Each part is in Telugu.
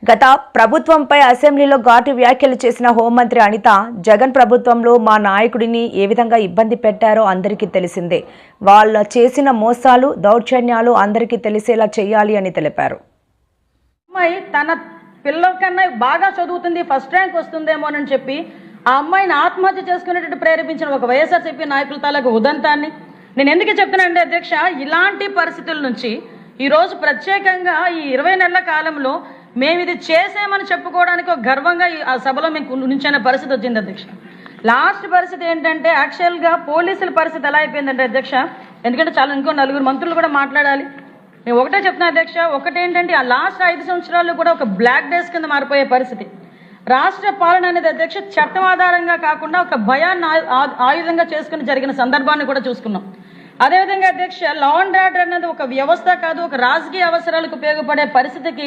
గత ప్రభుత్వంపై అసెంబ్లీలో ఘాటు వ్యాఖ్యలు చేసిన హోంమంత్రి అనిత జగన్ ప్రభుత్వంలో మా నాయకుడిని ఏ విధంగా ఇబ్బంది పెట్టారో అందరికీ తెలిసిందే. వాళ్ళ చేసిన మోసాలు దౌర్జన్యాలు అందరికీ తెలిసేలా చేయాలి అని తెలిపారు. అమ్మాయి తన పిల్లల కన్నా బాగా చదువుతుంది, ఫస్ట్ ర్యాంక్ వస్తుందేమోనని చెప్పి ఆ అమ్మాయిని ఆత్మహత్య చేసుకునేటట్టు ప్రేరేపించిన ఒక వైఎస్ఆర్సీపీ నాయకుల తాలూకు ఉదంతాన్ని నేను ఎందుకు చెప్తున్నానంటే అధ్యక్ష, ఇలాంటి పరిస్థితుల నుంచి ఈరోజు ప్రత్యేకంగా ఈ 20 నెలల కాలంలో మేము ఇది చేసామని చెప్పుకోవడానికి ఒక గర్వంగా ఆ సభలో మేము నుంచిన పరిస్థితి వచ్చింది అధ్యక్ష. లాస్ట్ పరిస్థితి ఏంటంటే యాక్చువల్గా పోలీసుల పరిస్థితి ఎలా అయిపోయిందంటే అధ్యక్ష, ఎందుకంటే చాలా ఇంకో 4 మంత్రులు కూడా మాట్లాడాలి. నేను ఒకటే చెప్తున్నా అధ్యక్ష, ఒకటేంటంటే ఆ లాస్ట్ 5 సంవత్సరాలు కూడా ఒక బ్లాక్ డేస్ కింద మారిపోయే పరిస్థితి. రాష్ట్ర పాలన అనేది అధ్యక్ష చట్టం ఆధారంగా కాకుండా ఒక భయాన్ని ఆయుధంగా చేసుకుని జరిగిన సందర్భాన్ని కూడా చూసుకున్నాం. అదేవిధంగా అధ్యక్ష, లా అండ్ ఆర్డర్ అనేది ఒక వ్యవస్థ కాదు, ఒక రాజకీయ అవసరాలకు ఉపయోగపడే పరిస్థితికి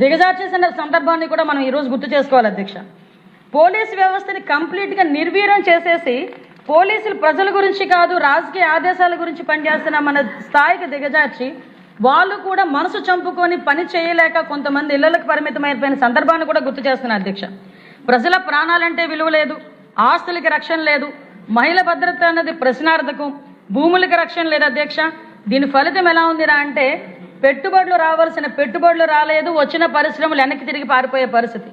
దిగజార్చేసిన సందర్భాన్ని కూడా మనం ఈరోజు గుర్తు చేసుకోవాలి అధ్యక్ష. పోలీసు వ్యవస్థని కంప్లీట్గా నిర్వీర్యం చేసేసి పోలీసులు ప్రజల గురించి కాదు రాజకీయ ఆదేశాల గురించి పనిచేస్తున్న మన స్థాయికి దిగజార్చి వాళ్ళు కూడా మనసు చంపుకొని పని చేయలేక కొంతమంది ఇళ్లకు పరిమితమైపోయిన సందర్భాన్ని కూడా గుర్తు చేస్తున్నారు అధ్యక్ష. ప్రజల ప్రాణాలంటే విలువ లేదు, ఆస్తులకి రక్షణ లేదు, మహిళ భద్రత అన్నది ప్రశ్నార్థకం, భూములకి రక్షణ లేదు అధ్యక్ష. దీని ఫలితం ఎలా ఉందిరా అంటే పెట్టుబడులు రావాల్సిన పెట్టుబడులు రాలేదు, వచ్చిన పరిశ్రమలు వెనక్కి తిరిగి పారిపోయే పరిస్థితి.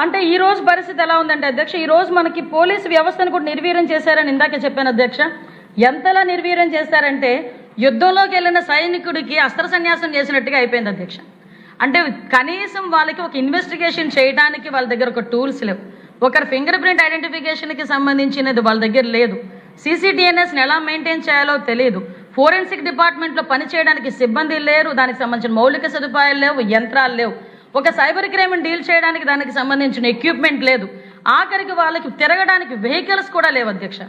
అంటే ఈ రోజు పరిస్థితి ఎలా ఉందంటే అధ్యక్ష, ఈ రోజు మనకి పోలీసు వ్యవస్థను కూడా నిర్వీర్యం చేశారని ఇందాకే చెప్పాను అధ్యక్ష. ఎంతలా నిర్వీర్యం చేశారంటే యుద్ధంలోకి వెళ్ళిన సైనికుడికి అస్త్ర సన్యాసం చేసినట్టుగా అయిపోయింది అధ్యక్ష. అంటే కనీసం వాళ్ళకి ఒక ఇన్వెస్టిగేషన్ చేయడానికి వాళ్ళ దగ్గర ఒక టూల్స్ లేవు, ఒకరి ఫింగర్ ప్రింట్ ఐడెంటిఫికేషన్కి సంబంధించినది వాళ్ళ దగ్గర లేదు, CCTNSని ఎలా మెయింటైన్ చేయాలో తెలియదు, ఫోరెన్సిక్ డిపార్ట్మెంట్లో పనిచేయడానికి సిబ్బంది లేరు, దానికి సంబంధించిన మౌలిక సదుపాయాలు లేవు, యంత్రాలు లేవు, ఒక సైబర్ క్రైమ్ని డీల్ చేయడానికి దానికి సంబంధించిన ఎక్విప్మెంట్ లేదు, ఆఖరికి వాళ్ళకి తిరగడానికి వెహికల్స్ కూడా లేవు అధ్యక్ష.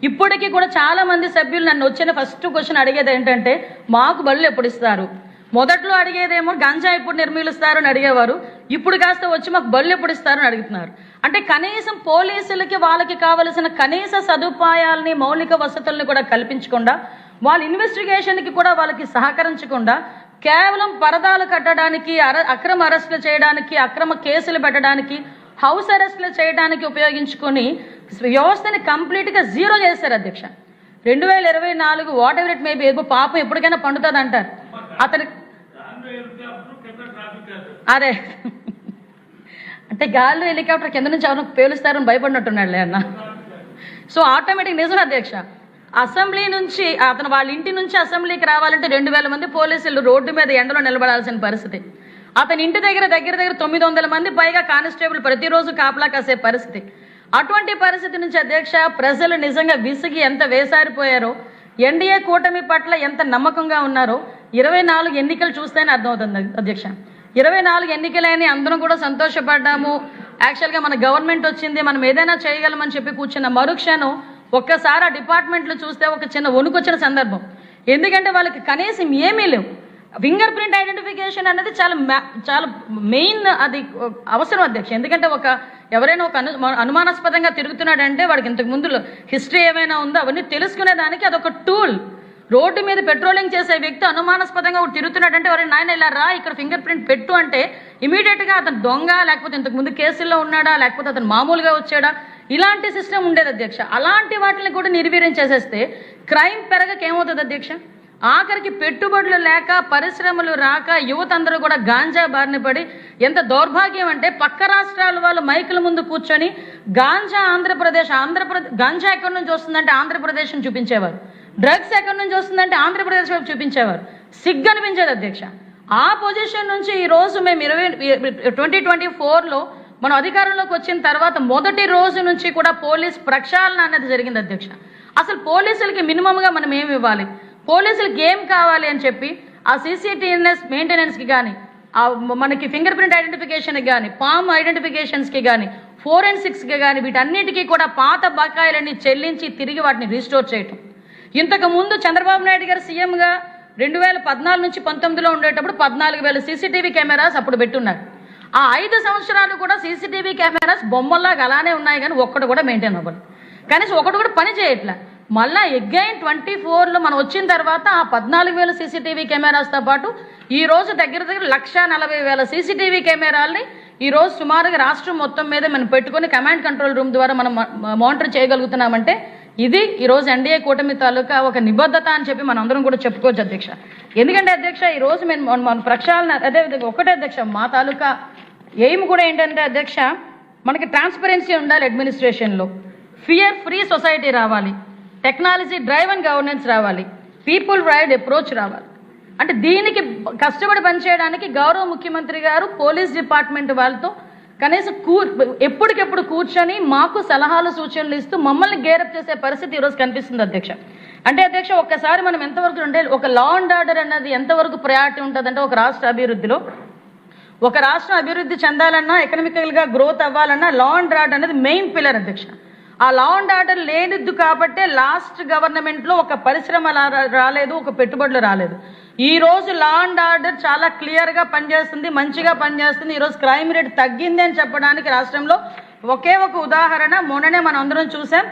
ఇప్పటికీ కూడా చాలా మంది సభ్యులు నన్ను వచ్చిన ఫస్ట్ క్వశ్చన్ అడిగేది ఏంటంటే మాకు బళ్ళు ఎప్పుడు ఇస్తారు. మొదట్లో అడిగేదేమో గంజా ఎప్పుడు నిర్మూలిస్తారు అని అడిగేవారు, ఇప్పుడు కాస్త వచ్చి మాకు బళ్ళు ఎప్పుడు ఇస్తారు అని అడుగుతున్నారు. అంటే కనీసం పోలీసులకి వాళ్ళకి కావలసిన కనీస సదుపాయాలని మౌలిక వసతుల్ని కూడా కల్పించకుండా, వాళ్ళ ఇన్వెస్టిగేషన్కి కూడా వాళ్ళకి సహకరించకుండా కేవలం పరదాలు కట్టడానికి, అక్రమ అరెస్టులు చేయడానికి, అక్రమ కేసులు పెట్టడానికి, హౌస్ అరెస్టులు చేయడానికి ఉపయోగించుకొని వ్యవస్థని కంప్లీట్గా జీరో చేశారు అధ్యక్ష. 2024 what ever it may be, పాపం ఎప్పటికైనా పండుతుంది అంటారు అతని. అరే అంటే గాల్లో హెలికాప్టర్ కింద నుంచి ఎవరు పేలుస్తారని భయపడినట్టున్నాడులే అన్న. సో ఆటోమేటిక్ నిజం అధ్యక్ష, అసెంబ్లీ నుంచి అతను వాళ్ళ ఇంటి నుంచి అసెంబ్లీకి రావాలంటే 2000 మంది పోలీసులు రోడ్డు మీద ఎండలో నిలబడాల్సిన పరిస్థితి. అతని ఇంటి దగ్గర 900 మంది పైగా కానిస్టేబుల్ ప్రతిరోజు కాపలా కాసే పరిస్థితి. అటువంటి పరిస్థితి నుంచి అధ్యక్ష ప్రజలు నిజంగా విసిగి ఎంత వేసారిపోయారో, ఎన్డీఏ కూటమి పట్ల ఎంత నమ్మకంగా ఉన్నారో 24 ఎన్నికలు చూస్తేనే అర్థమవుతుంది అధ్యక్ష. 24 ఎన్నికలని అందరం కూడా సంతోషపడ్డాము, యాక్చువల్గా మన గవర్నమెంట్ వచ్చింది, మనం ఏదైనా చేయగలమని చెప్పి కూర్చున్న మరుక్షణం ఒక్కసారి ఆ డిపార్ట్మెంట్లు చూస్తే ఒక చిన్న వణుకొచ్చిన సందర్భం. ఎందుకంటే వాళ్ళకి కనీసం ఏమీ లేవు. ఫింగర్ ప్రింట్ ఐడెంటిఫికేషన్ అనేది చాలా మెయిన్, అది అవసరం అధ్యక్ష. ఎందుకంటే ఎవరైనా ఒక అనుమానాస్పదంగా తిరుగుతున్నాడంటే వాడికి ఇంతకు ముందు హిస్టరీ ఏమైనా ఉందో అవన్నీ తెలుసుకునేదానికి అదొక టూల్. రోడ్డు మీద పెట్రోలింగ్ చేసే వ్యక్తి అనుమానాస్పదంగా తిరుగుతున్నాడంటే ఎవరైనా నాయన ఇలా రా ఇక్కడ ఫింగర్ ప్రింట్ పెట్టు అంటే ఇమీడియట్గా అతను దొంగ, లేకపోతే ఇంతకు ముందు కేసుల్లో ఉన్నాడా, లేకపోతే అతను మామూలుగా వచ్చాడా, ఇలాంటి సిస్టమ్ ఉండేది అధ్యక్ష. అలాంటి వాటిని కూడా నిర్వీర్యం చేసేస్తే క్రైమ్ పెరగకేమవుతుంది అధ్యక్ష. ఆఖరికి పెట్టుబడులు లేక, పరిశ్రమలు రాక, యువత అందరూ కూడా గాంజా బారిన పడి, ఎంత దౌర్భాగ్యం అంటే పక్క రాష్ట్రాల వాళ్ళు మైకుల ముందు కూర్చొని గాంజా గాంజా ఎక్కడి నుంచి వస్తుందంటే ఆంధ్రప్రదేశ్ని చూపించేవారు, డ్రగ్స్ ఎక్కడి నుంచి వస్తుందంటే ఆంధ్రప్రదేశ్ వైపు చూపించేవారు. సిగ్గు అనిపించేది అధ్యక్ష. ఆ పొజిషన్ నుంచి ఈరోజు మేము 2024లో మనం అధికారంలోకి వచ్చిన తర్వాత మొదటి రోజు నుంచి కూడా పోలీస్ ప్రక్షాళన అనేది జరిగింది అధ్యక్ష. అసలు పోలీసులకి మినిమంగా మనం ఏమి ఇవ్వాలి, పోలీసులకి ఏం కావాలి అని చెప్పి ఆ CCTNS మెయింటెనెన్స్కి కానీ, మనకి ఫింగర్ ప్రింట్ ఐడెంటిఫికేషన్కి కానీ, పామ్ ఐడెంటిఫికేషన్స్కి కానీ, ఫోరెన్సిక్స్కి కానీ, వీటన్నిటికీ కూడా పాత బకాయిలన్నీ చెల్లించి తిరిగి వాటిని రీస్టోర్ చేయటం. ఇంతకు ముందు చంద్రబాబు నాయుడు గారు సీఎంగా 2014 నుంచి 19లో ఉండేటప్పుడు 14,000 CCTV కెమెరాస్ అప్పుడు పెట్టున్నారు. ఆ 5 సంవత్సరాలు కూడా CCTV కెమెరాస్ బొమ్మల్లాగా అలానే ఉన్నాయి, కానీ ఒక్కడు కూడా మెయింటైన్ అవ్వాలి, కనీసం ఒకటి కూడా పని చేయట్లే. మళ్ళీ అగైన్ 24లో మనం వచ్చిన తర్వాత ఆ 14,000 సీసీటీవీ కెమెరాస్తో పాటు ఈ రోజు దగ్గర 1,40,000 సీసీటీవీ కెమెరాల్ని ఈ రోజు సుమారుగా రాష్ట్రం మొత్తం మీద మనం పెట్టుకొని కమాండ్ కంట్రోల్ రూమ్ ద్వారా మనం మానిటర్ చేయగలుగుతున్నామంటే ఇది ఈరోజు ఎన్డీఏ కూటమి తాలూకా ఒక నిబద్ధత అని చెప్పి మనం అందరం కూడా చెప్పుకోవచ్చు అధ్యక్ష. ఎందుకంటే అధ్యక్ష ఈరోజు మేము మన ప్రక్షాళన అదేవిధంగా ఒకటే అధ్యక్ష మా తాలూకా ఎయిమ్ కూడా ఏంటంటే అధ్యక్ష మనకి ట్రాన్స్పరెన్సీ ఉండాలి అడ్మినిస్ట్రేషన్లో, ఫియర్ ఫ్రీ సొసైటీ రావాలి, టెక్నాలజీ డ్రైవ్ అండ్ గవర్నెన్స్ రావాలి, పీపుల్ రైడ్ అప్రోచ్ రావాలి. అంటే దీనికి కష్టపడి పనిచేయడానికి గౌరవ ముఖ్యమంత్రి గారు పోలీస్ డిపార్ట్మెంట్ వాళ్ళతో కనీసం ఎప్పటికెప్పుడు కూర్చొని మాకు సలహాలు సూచనలు ఇస్తూ మమ్మల్ని గేరప్ చేసే పరిస్థితి ఈరోజు కనిపిస్తుంది అధ్యక్ష. అంటే అధ్యక్ష ఒక్కసారి మనం ఎంతవరకు అంటే ఒక లా అండ్ ఆర్డర్ అన్నది ఎంతవరకు ప్రయారిటీ ఉంటుందంటే ఒక రాష్ట్ర అభివృద్ధిలో, ఒక రాష్ట్రం అభివృద్ధి చెందాలన్నా ఎకనామికల్గా గ్రోత్ అవ్వాలన్నా లా అండ్ ఆర్డర్ అనేది మెయిన్ పిల్లర్ అధ్యక్ష. ఆ లా అండ్ ఆర్డర్ లేనిద్దు కాబట్టే లాస్ట్ గవర్నమెంట్లో ఒక పరిశ్రమ రాలేదు, ఒక పెట్టుబడులు రాలేదు. ఈ రోజు లా అండ్ ఆర్డర్ చాలా క్లియర్గా పనిచేస్తుంది, మంచిగా పనిచేస్తుంది. ఈరోజు క్రైమ్ రేట్ తగ్గింది అని చెప్పడానికి రాష్ట్రంలో ఒకే ఒక ఉదాహరణ మొన్ననే మనం అందరం చూసాం.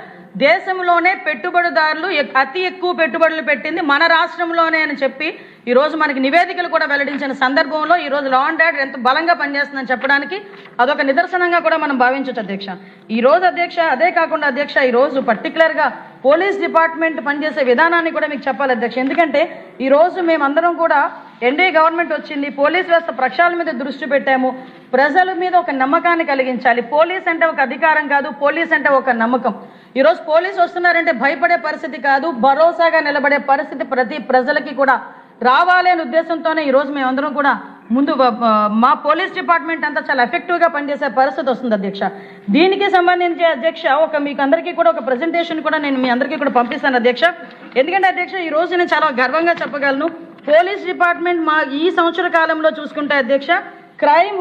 దేశంలోనే పెట్టుబడిదారులు అతి ఎక్కువ పెట్టుబడులు పెట్టింది మన రాష్ట్రంలోనే అని చెప్పి ఈరోజు మనకి నివేదికలు కూడా వెల్లడించిన సందర్భంలో ఈరోజు లా అండ్ ఆర్డర్ ఎంత బలంగా పనిచేస్తుందని చెప్పడానికి అదొక నిదర్శనంగా కూడా మనం భావించవచ్చు అధ్యక్ష. ఈరోజు అధ్యక్ష అదే కాకుండా అధ్యక్ష ఈరోజు పర్టికులర్గా పోలీస్ డిపార్ట్మెంట్ పనిచేసే విధానాన్ని కూడా మీకు చెప్పాలి అధ్యక్ష. ఎందుకంటే ఈరోజు మేమందరం కూడా ఎన్డీఏ గవర్నమెంట్ వచ్చింది, పోలీస్ వ్యవస్థ ప్రక్షాళన మీద దృష్టి పెట్టాము, ప్రజల మీద ఒక నమ్మకాన్ని కలిగించాలి. పోలీస్ అంటే ఒక అధికారం కాదు, పోలీస్ అంటే ఒక నమ్మకం. ఈరోజు పోలీసు వస్తున్నారంటే భయపడే పరిస్థితి కాదు, భరోసాగా నిలబడే పరిస్థితి ప్రతి ప్రజలకి కూడా రావాలి అనే ఉద్దేశంతోనే ఈరోజు మేమందరం కూడా ముందు మా పోలీస్ డిపార్ట్మెంట్ అంతా చాలా ఎఫెక్టివ్గా పనిచేసే పరిస్థితి వస్తుంది అధ్యక్ష. దీనికి సంబంధించి అధ్యక్ష మీకు అందరికీ కూడా ఒక ప్రెజెంటేషన్ కూడా నేను మీ అందరికీ కూడా పంపిస్తాను అధ్యక్ష. ఎందుకంటే అధ్యక్ష ఈ రోజు నేను చాలా గర్వంగా చెప్పగలను, పోలీస్ డిపార్ట్మెంట్ మా ఈ సంవత్సర కాలంలో చూసుకుంటే అధ్యక్ష క్రైమ్